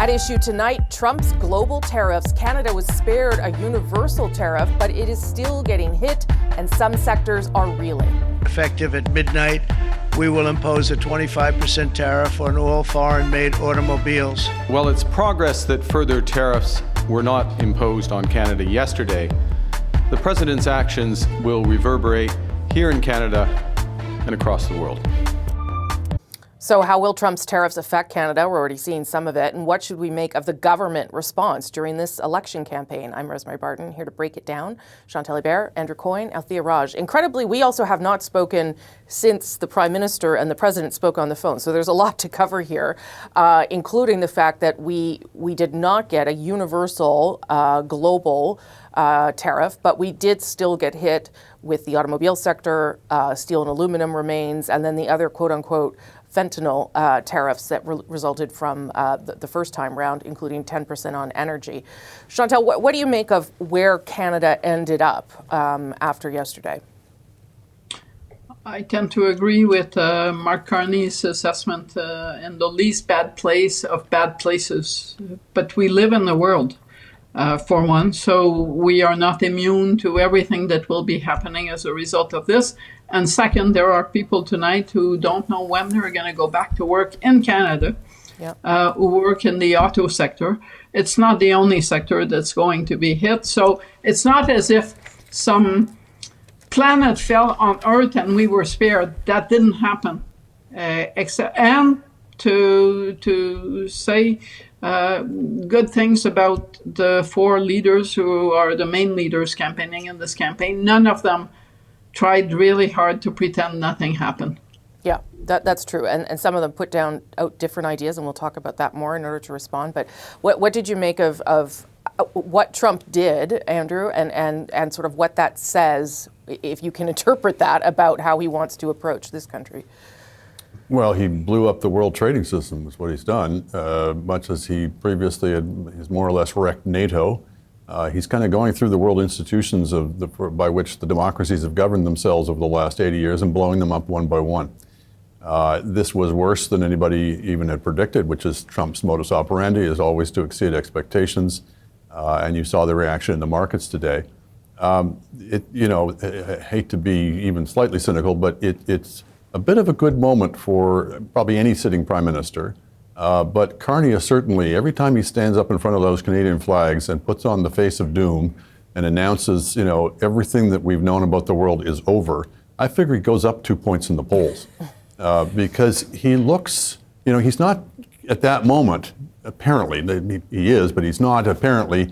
At issue tonight, Trump's global tariffs. Canada was spared a universal tariff, but it is still getting hit, and some sectors are reeling. Effective at midnight, we will impose a 25% tariff on all foreign-made automobiles. Well, it's progress that further tariffs were not imposed on Canada yesterday. The president's actions will reverberate here in Canada and across the world. So how will Trump's tariffs affect Canada? We're already seeing some of it. And what should we make of the government response during this election campaign? I'm Rosemary Barton, here to break it down. Chantal Hebert, Coyne and Althia Raj. Incredibly, we also have not spoken since the Prime Minister and the President spoke on the phone. So there's a lot to cover here, including the fact that we did not get a universal global tariff, but we did still get hit with the automobile sector, steel and aluminum remains, and then the other quote-unquote fentanyl tariffs that resulted from the first time round, including 10% on energy. Chantal, what do you make of where Canada ended up after yesterday? I tend to agree with Mark Carney's assessment in the least bad place of bad places. But we live in the world, for one, so we are not immune to everything that will be happening as a result of this. And second, there are people tonight who don't know when they're going to go back to work in Canada, who work in the auto sector. It's not the only sector that's going to be hit. So it's not as if some planet fell on Earth and we were spared. That didn't happen. And to say good things about the four leaders who are the main leaders campaigning in this campaign, none of them tried really hard to pretend nothing happened. Yeah, that's true. And some of them put out different ideas, and we'll talk about that more in order to respond. But what did you make of what Trump did, Andrew, and sort of what that says, if you can interpret that, about how he wants to approach this country? Well, he blew up the world trading system, is what he's done, much as he previously has more or less wrecked NATO. He's kind of going through the world institutions by which the democracies have governed themselves over the last 80 years and blowing them up one by one. This was worse than anybody even had predicted, which is Trump's modus operandi is always to exceed expectations. And you saw the reaction in the markets today. I hate to be even slightly cynical, but it's a bit of a good moment for probably any sitting prime minister. But Carney is certainly, every time he stands up in front of those Canadian flags and puts on the face of doom and announces, everything that we've known about the world is over, I figure he goes up 2 points in the polls. Because he looks, he's not at that moment, apparently, he is, but he's not apparently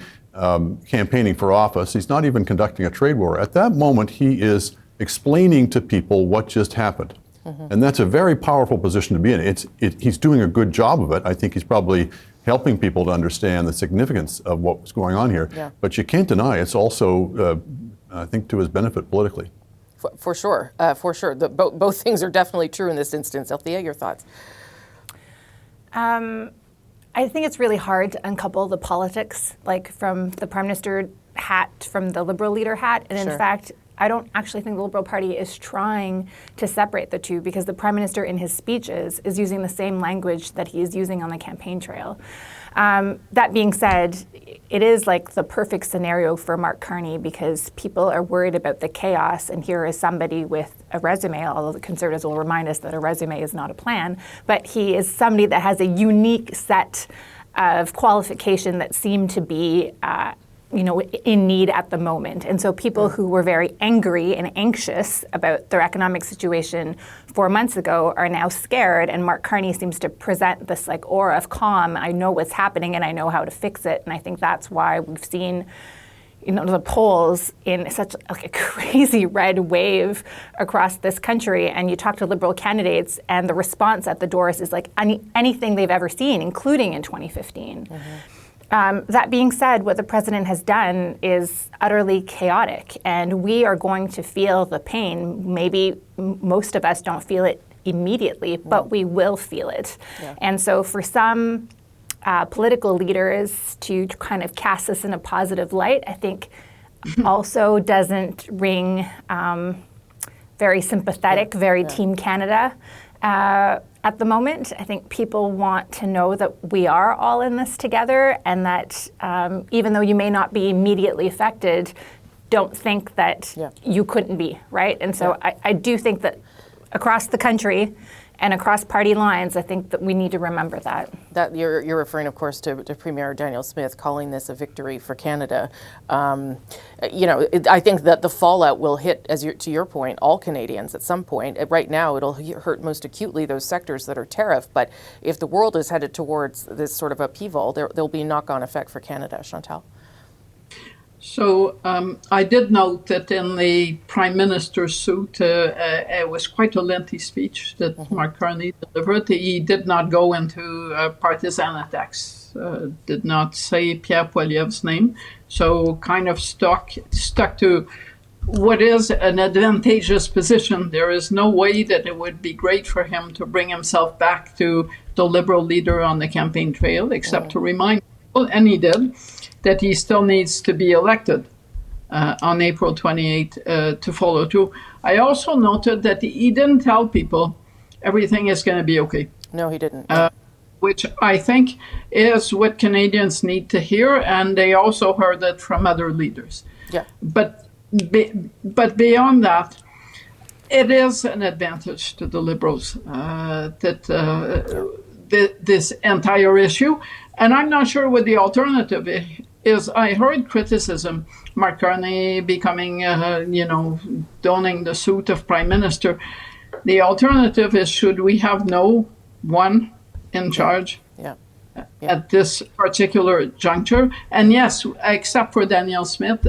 campaigning for office. He's not even conducting a trade war. At that moment, he is explaining to people what just happened. Mm-hmm. And that's a very powerful position to be in. He's doing a good job of it. I think he's probably helping people to understand the significance of what was going on here. Yeah. But you can't deny it's also, I think, to his benefit politically. For sure, for sure. Both things are definitely true in this instance. Althia, your thoughts? I think it's really hard to uncouple the politics, from the Prime Minister hat from the Liberal leader hat. And in fact, I don't actually think the Liberal Party is trying to separate the two, because the Prime Minister in his speeches is using the same language that he is using on the campaign trail. That being said, it is the perfect scenario for Mark Carney, because people are worried about the chaos, and here is somebody with a resume, although the Conservatives will remind us that a resume is not a plan, but he is somebody that has a unique set of qualification that seem to be in need at the moment. And so people who were very angry and anxious about their economic situation 4 months ago are now scared, and Mark Carney seems to present this aura of calm. I know what's happening and I know how to fix it. And I think that's why we've seen the polls in such a crazy red wave across this country. And you talk to Liberal candidates and the response at the doors is anything they've ever seen, including in 2015. Mm-hmm. That being said, what the president has done is utterly chaotic, and we are going to feel the pain. Maybe most of us don't feel it immediately, but we will feel it. Yeah. And so for some political leaders to kind of cast this in a positive light, I think also doesn't ring very sympathetic, very Team Canada. At the moment, I think people want to know that we are all in this together, and that even though you may not be immediately affected, don't think that you couldn't be, right? And so I do think that across the country and across party lines, I think that we need to remember that. That you're referring, of course, to Premier Daniel Smith calling this a victory for Canada. I think that the fallout will hit, to your point, all Canadians at some point. Right now, it'll hurt most acutely those sectors that are tariff. But if the world is headed towards this sort of upheaval, there'll be a knock-on effect for Canada. Chantal? So I did note that in the Prime Minister's suit, it was quite a lengthy speech that Mark Carney delivered. He did not go into partisan attacks, did not say Pierre Poilievre's name, so kind of stuck to what is an advantageous position. There is no way that it would be great for him to bring himself back to the Liberal leader on the campaign trail, except to remind people, and he did, that he still needs to be elected on April 28th to follow through. I also noted that he didn't tell people everything is going to be okay. No, he didn't. Which I think is what Canadians need to hear, and they also heard it from other leaders. Yeah. But beyond that, it is an advantage to the Liberals this entire issue. And I'm not sure what the alternative is. I heard criticism, Mark Carney becoming, donning the suit of Prime Minister. The alternative is, should we have no one in charge at this particular juncture? And yes, except for Daniel Smith,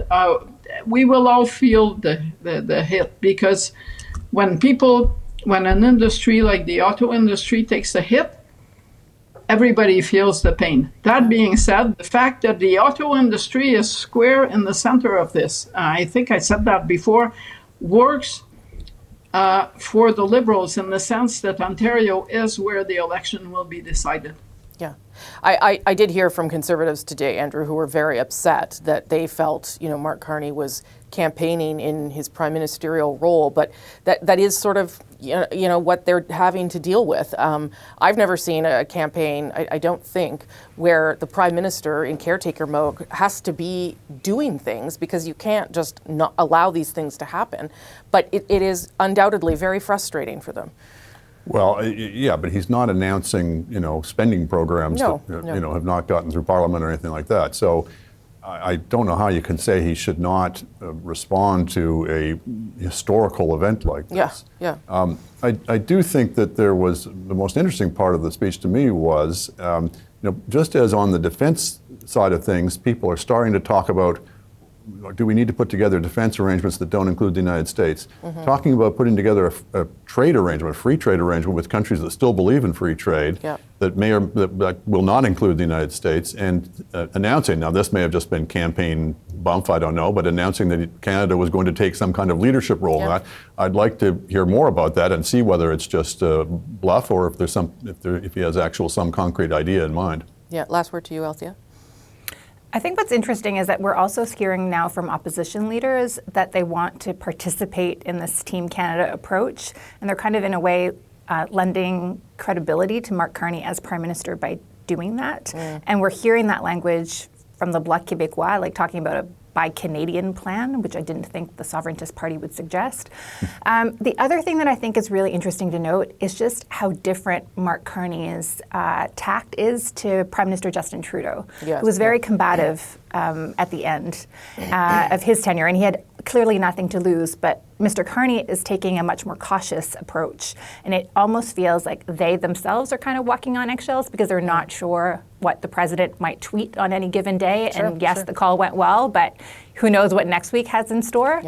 we will all feel the hit, because when an industry like the auto industry takes a hit, everybody feels the pain. That being said, the fact that the auto industry is square in the center of this, I think I said that before, works for the Liberals in the sense that Ontario is where the election will be decided. Yeah. I did hear from Conservatives today, Andrew, who were very upset that they felt, Mark Carney was campaigning in his prime ministerial role, but that is sort of, what they're having to deal with. I've never seen a campaign, I don't think, where the prime minister in caretaker mode has to be doing things, because you can't just not allow these things to happen. But it is undoubtedly very frustrating for them. Well, yeah, but he's not announcing, spending programs that have not gotten through Parliament or anything like that. So I don't know how you can say he should not respond to a historical event like this. Yeah. I do think that there was, the most interesting part of the speech to me was, just as on the defense side of things, people are starting to talk about, do we need to put together defense arrangements that don't include the United States? Mm-hmm. Talking about putting together a trade arrangement, a free trade arrangement with countries that still believe in free trade, that may or that will not include the United States, and announcing, now this may have just been campaign bump, I don't know, but announcing that Canada was going to take some kind of leadership role in that. I'd like to hear more about that and see whether it's just a bluff or if he has some concrete idea in mind. Yeah, last word to you, Althia. I think what's interesting is that we're also hearing now from opposition leaders that they want to participate in this Team Canada approach, and they're kind of in a way lending credibility to Mark Carney as Prime Minister by doing that. And we're hearing that language from the Bloc Québécois, like talking about a Buy Canadian plan, which I didn't think the Sovereigntist Party would suggest. The other thing that I think is really interesting to note is just how different Mark Carney's tact is to Prime Minister Justin Trudeau, who was very combative at the end of his tenure, and he had clearly nothing to lose, but Mr. Carney is taking a much more cautious approach, and it almost feels like they themselves are kind of walking on eggshells because they're not sure what the president might tweet on any given day. The call went well, but who knows what next week has in store.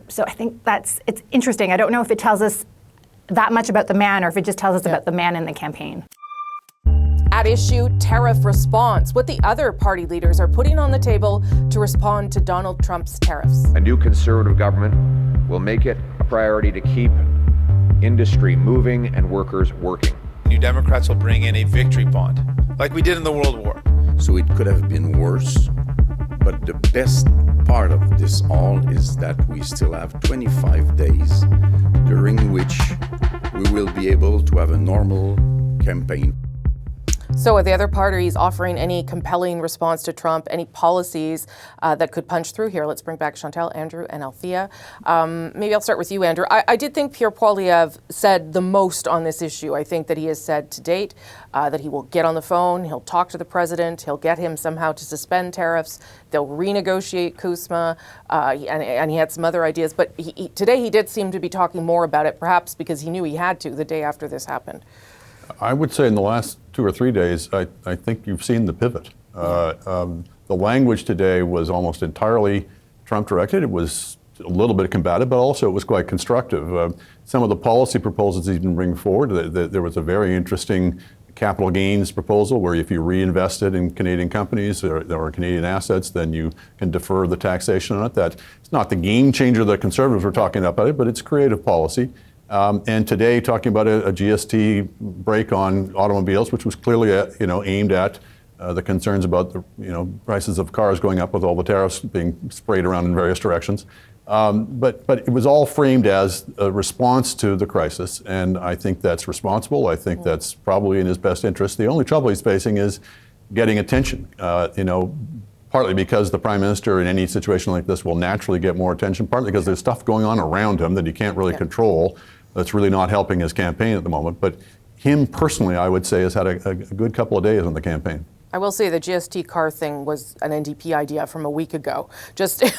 So I think it's interesting. I don't know if it tells us that much about the man or if it just tells us about the man in the campaign. At issue, tariff response, what the other party leaders are putting on the table to respond to Donald Trump's tariffs. A new Conservative government will make it a priority to keep industry moving and workers working. New Democrats will bring in a victory bond, like we did in the World War. So it could have been worse, but the best part of this all is that we still have 25 days during which we will be able to have a normal campaign. So are the other parties offering any compelling response to Trump, any policies that could punch through here? Let's bring back Chantal, Andrew, and Althia. Maybe I'll start with you, Andrew. I did think Pierre Poilievre said the most on this issue. I think that he has said to date that he will get on the phone, he'll talk to the president, he'll get him somehow to suspend tariffs, they'll renegotiate CUSMA, and he had some other ideas. But today he did seem to be talking more about it, perhaps because he knew he had to the day after this happened. I would say in the last 2 or 3 days, I think you've seen the pivot. The language today was almost entirely Trump-directed. It was a little bit combative, but also it was quite constructive. Some of the policy proposals he's been bringing forward, there was a very interesting capital gains proposal where if you reinvested in Canadian companies or Canadian assets, then you can defer the taxation on it. It's not the game changer that Conservatives were talking about it, but it's creative policy. And today, talking about a GST break on automobiles, which was clearly, aimed at the concerns about the, prices of cars going up with all the tariffs being sprayed around in various directions. But it was all framed as a response to the crisis, and I think that's responsible. I think that's probably in his best interest. The only trouble he's facing is getting attention. Partly because the Prime Minister in any situation like this will naturally get more attention, partly because there's stuff going on around him that he can't really control that's really not helping his campaign at the moment. But him personally, I would say, has had a good couple of days on the campaign. I will say the GST car thing was an NDP idea from a week ago.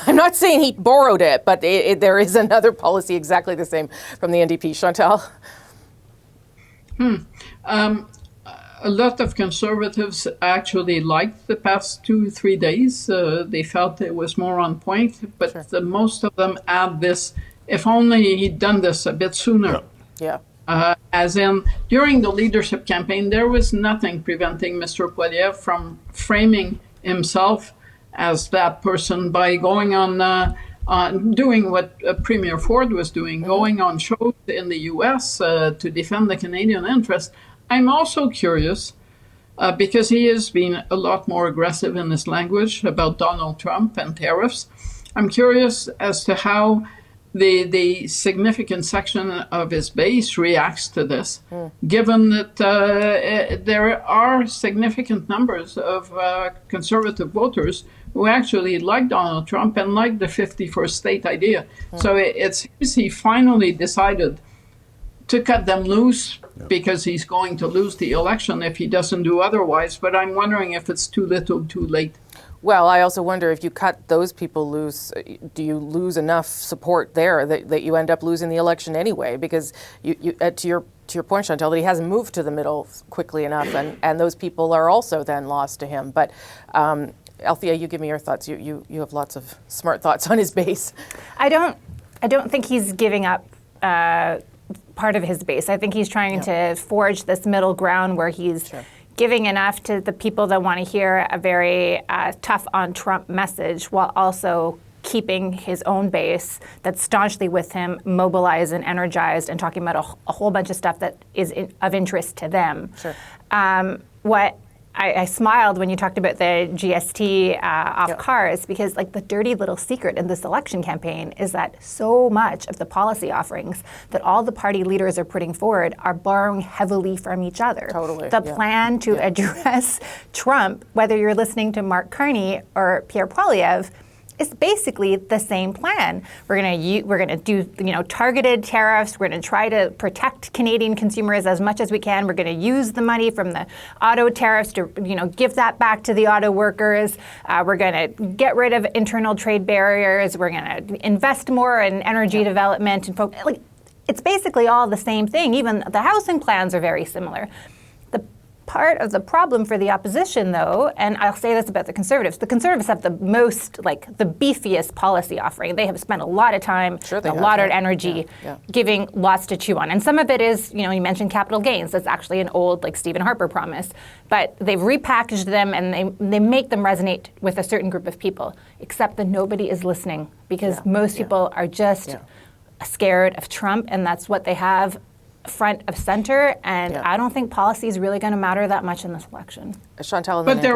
I'm not saying he borrowed it, but there is another policy exactly the same from the NDP. Chantal? A lot of Conservatives actually liked the past 2-3 days. They felt it was more on point, but most of them add this, if only he'd done this a bit sooner. Yeah. As in, during the leadership campaign, there was nothing preventing Mr. Poilievre from framing himself as that person by going on doing what Premier Ford was doing, going on shows in the U.S. To defend the Canadian interest. I'm also curious, because he has been a lot more aggressive in his language about Donald Trump and tariffs. I'm curious as to how the significant section of his base reacts to this, given that there are significant numbers of Conservative voters who actually like Donald Trump and like the 51st state idea. So it seems he finally decided to cut them loose because he's going to lose the election if he doesn't do otherwise. But I'm wondering if it's too little, too late. Well, I also wonder if you cut those people loose, do you lose enough support there that you end up losing the election anyway? Because to your point, Chantal, that he hasn't moved to the middle quickly enough, and those people are also then lost to him. But Althia, you give me your thoughts. You have lots of smart thoughts on his base. I don't think he's giving up part of his base. I think he's trying to forge this middle ground where he's giving enough to the people that want to hear a very tough on Trump message while also keeping his own base that's staunchly with him mobilized and energized and talking about a whole bunch of stuff that is of interest to them. What I smiled when you talked about the GST off cars, because like the dirty little secret in this election campaign is that so much of the policy offerings that all the party leaders are putting forward are borrowing heavily from each other. Totally. The plan to address Trump, whether you're listening to Mark Carney or Pierre Poilievre, is basically the same plan. We're going to do targeted tariffs. We're going to try to protect Canadian consumers as much as we can. We're going to use the money from the auto tariffs to give that back to the auto workers. We're going to get rid of internal trade barriers. We're going to invest more in energy development and it's basically all the same thing. Even the housing plans are very similar. Part of the problem for the opposition, though, and I'll say this about the Conservatives have the most, the beefiest policy offering. They have spent a lot of time, a lot of energy, giving lots to chew on. And some of it is, you mentioned capital gains. That's actually an old, Stephen Harper promise. But they've repackaged them and they make them resonate with a certain group of people, except that nobody is listening because most people are just scared of Trump, and that's what they have front of center, and I don't think policy is really going to matter that much in this election. Chantal, but they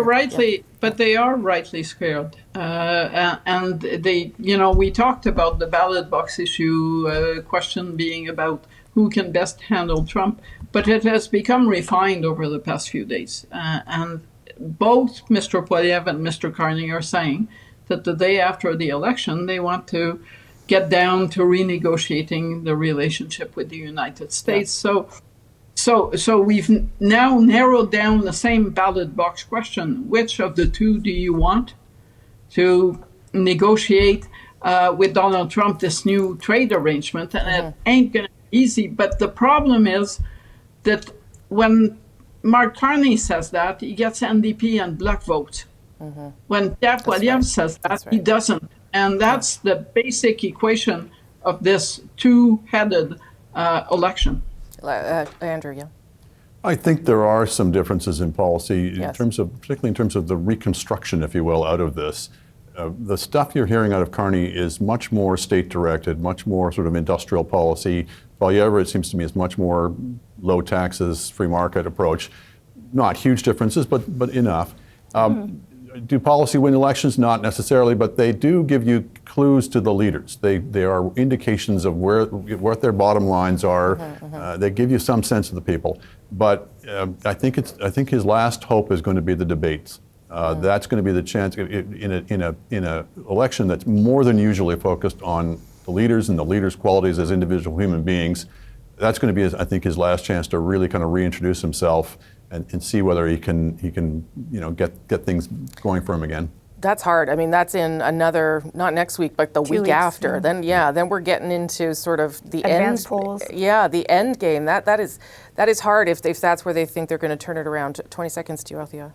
are rightly scared, and we talked about the ballot box issue question being about who can best handle Trump. But it has become refined over the past few days. And both Mr. Poilievre and Mr. Carney are saying that the day after the election, they want to get down to renegotiating the relationship with the United States. Yeah. So we've now narrowed down the same ballot box question. Which of the two do you want to negotiate with Donald Trump this new trade arrangement? And it ain't going to be easy. But the problem is that when Mark Carney says that, he gets NDP and Bloc votes. When Pierre Poilievre says that, he doesn't. And that's the basic equation of this two-headed election. Andrew, yeah. I think there are some differences in policy in Yes. terms of, particularly in terms of the reconstruction, if you will, out of this. The stuff you're hearing out of Carney is much more state-directed, much more sort of industrial policy. Poilievre, it seems to me, is much more low taxes, free market approach. Not huge differences, but enough. Do policy win elections? Not necessarily, but they do give you clues to the leaders. They are indications of what their bottom lines are. They give you some sense of the people. But I think his last hope is going to be the debates. That's going to be the chance in a election that's more than usually focused on the leaders and the leaders' qualities as individual human beings. That's going to be, I think, his last chance to really kind of reintroduce himself and see whether he can get things going for him again. That's hard. I mean, that's in another, not next week, but the 2 week weeks, after. Then we're getting into sort of the Advanced end polls. Yeah, the end game. That is hard if that's where they think they're going to turn it around. 20 seconds to you, Althia.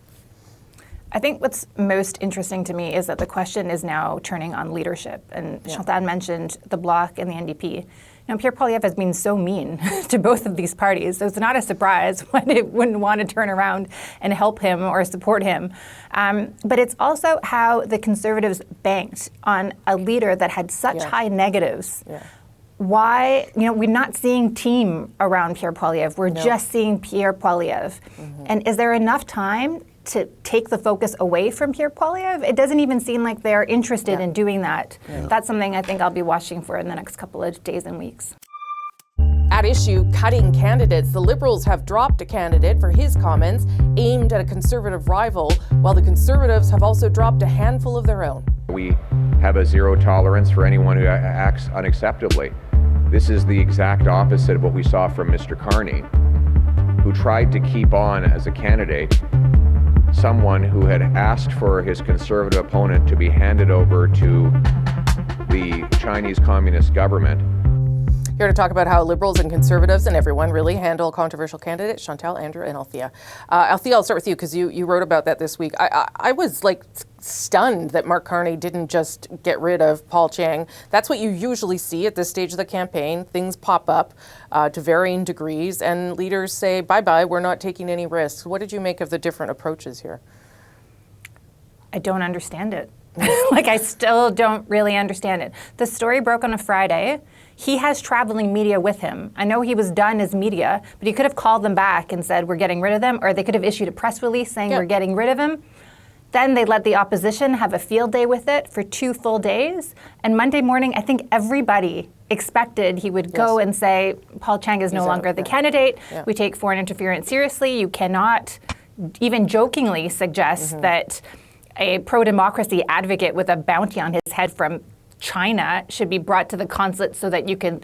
I think what's most interesting to me is that the question is now turning on leadership. And Chantal mentioned the Bloc and the NDP. Now, Pierre Poilievre has been so mean to both of these parties, so it's not a surprise why they wouldn't want to turn around and help him or support him. But it's also how the Conservatives banked on a leader that had such high negatives. Why, we're not seeing team around Pierre Poilievre. We're just seeing Pierre Poilievre. And is there enough time to take the focus away from Pierre Poilievre? It doesn't even seem like they're interested in doing that. That's something I think I'll be watching for in the next couple of days and weeks. At issue, cutting candidates. The Liberals have dropped a candidate for his comments aimed at a Conservative rival, while the Conservatives have also dropped a handful of their own. We have a zero tolerance for anyone who acts unacceptably. This is the exact opposite of what we saw from Mr. Carney, who tried to keep on as a candidate someone who had asked for his Conservative opponent to be handed over to the Chinese Communist government. Here to talk about how Liberals and Conservatives and everyone really handle controversial candidates, Chantal, Andrew, and Althia. Althia, I'll start with you because you wrote about that this week. I was stunned that Mark Carney didn't just get rid of Paul Chang. That's what you usually see at this stage of the campaign. Things pop up to varying degrees, and leaders say, bye-bye, we're not taking any risks. What did you make of the different approaches here? I don't understand it. I still don't really understand it. The story broke on a Friday. He has traveling media with him. I know he was done as media, but he could have called them back and said, we're getting rid of them, or they could have issued a press release saying we're getting rid of him. Then they let the opposition have a field day with it for 2 full days. And Monday morning, I think everybody expected he would go and say, Paul Chang is no longer the candidate. We take foreign interference seriously. You cannot even jokingly suggest that a pro-democracy advocate with a bounty on his head from China should be brought to the consulate so that you can,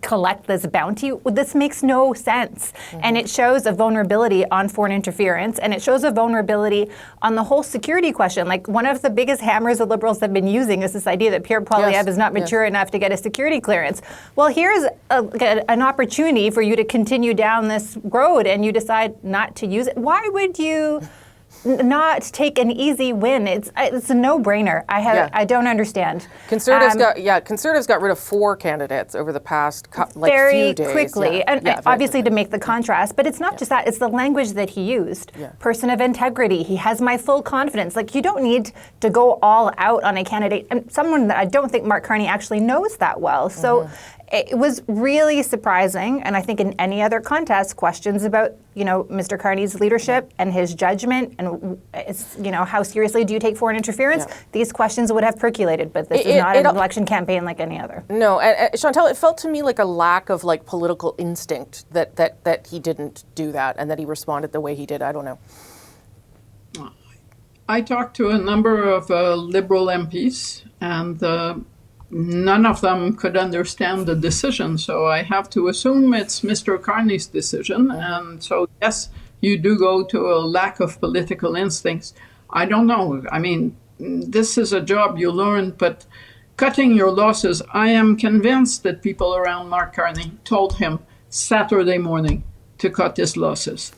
collect this bounty. This makes no sense. And it shows a vulnerability on foreign interference, and it shows a vulnerability on the whole security question. One of the biggest hammers the Liberals have been using is this idea that Pierre Poilievre is not mature enough to get a security clearance. Well, here's an opportunity for you to continue down this road, and you decide not to use it. Why would you not take an easy win? It's a no-brainer. I don't understand. Conservatives got rid of 4 candidates over the past very few days. Quickly, obviously to make the contrast. But it's not just that; it's the language that he used. Person of integrity. He has my full confidence. You don't need to go all out on a candidate, and someone that I don't think Mark Carney actually knows that well. So It was really surprising, and I think in any other contest, questions about, Mr. Carney's leadership and his judgment and, how seriously do you take foreign interference? Yeah. These questions would have percolated, but this is not an election campaign like any other. No, Chantal, it felt to me like a lack of political instinct that he didn't do that and that he responded the way he did. I don't know. I talked to a number of Liberal MPs, and none of them could understand the decision. So I have to assume it's Mr. Carney's decision. And so, yes, you do go to a lack of political instincts. I don't know. I mean, this is a job you learn, but cutting your losses, I am convinced that people around Mark Carney told him Saturday morning to cut his losses.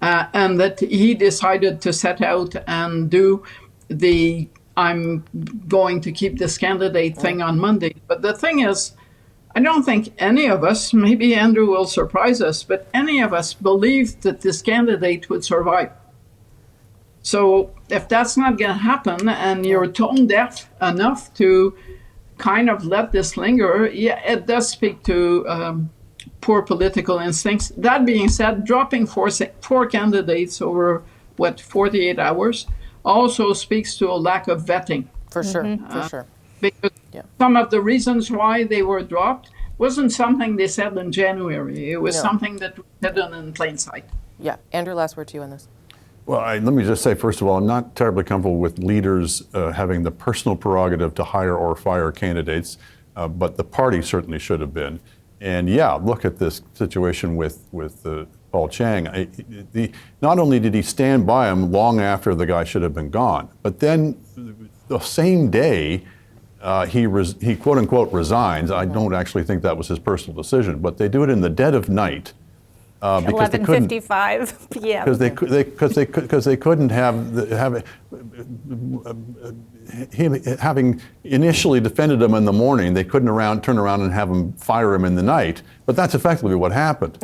And that he decided to set out and do the I'm going to keep this candidate thing on Monday. But the thing is, I don't think any of us, maybe Andrew will surprise us, but any of us believed that this candidate would survive. So if that's not going to happen and you're tone deaf enough to kind of let this linger, yeah, it does speak to poor political instincts. That being said, dropping four candidates over, 48 hours also speaks to a lack of vetting. For sure, for sure. Because some of the reasons why they were dropped wasn't something they said in January. It was something that was hidden in plain sight. Yeah. Andrew, last word to you on this. Well, let me just say, first of all, I'm not terribly comfortable with leaders having the personal prerogative to hire or fire candidates, but the party certainly should have been. And look at this situation with Paul Chang. Not only did he stand by him long after the guy should have been gone, but then the same day he quote unquote resigns. I don't actually think that was his personal decision, but they do it in the dead of night. Because 11:55 p.m. Because they couldn't have him having initially defended him in the morning. They couldn't turn around and have him fire him in the night. But that's effectively what happened.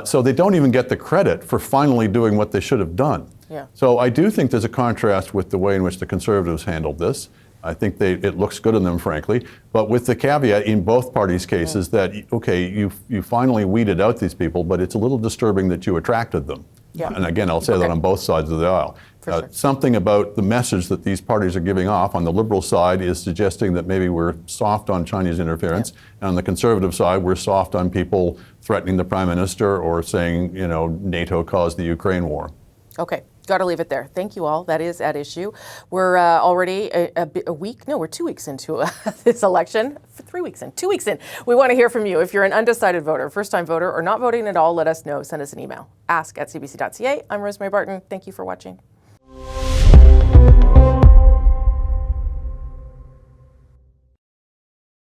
So they don't even get the credit for finally doing what they should have done. Yeah. So I do think there's a contrast with the way in which the Conservatives handled this. I think it looks good on them, frankly, but with the caveat in both parties' cases that, okay, you finally weeded out these people, but it's a little disturbing that you attracted them. Yeah. And again, I'll say that on both sides of the aisle. Sure. Something about the message that these parties are giving off on the Liberal side is suggesting that maybe we're soft on Chinese interference, and on the Conservative side, we're soft on people threatening the Prime Minister or saying, NATO caused the Ukraine war. Okay. Got to leave it there. Thank you all. That is at issue. We're already a week. No, we're 2 weeks into this election. 3 weeks in. 2 weeks in. We want to hear from you. If you're an undecided voter, first-time voter, or not voting at all, let us know. Send us an email. ask@cbc.ca. I'm Rosemary Barton. Thank you for watching.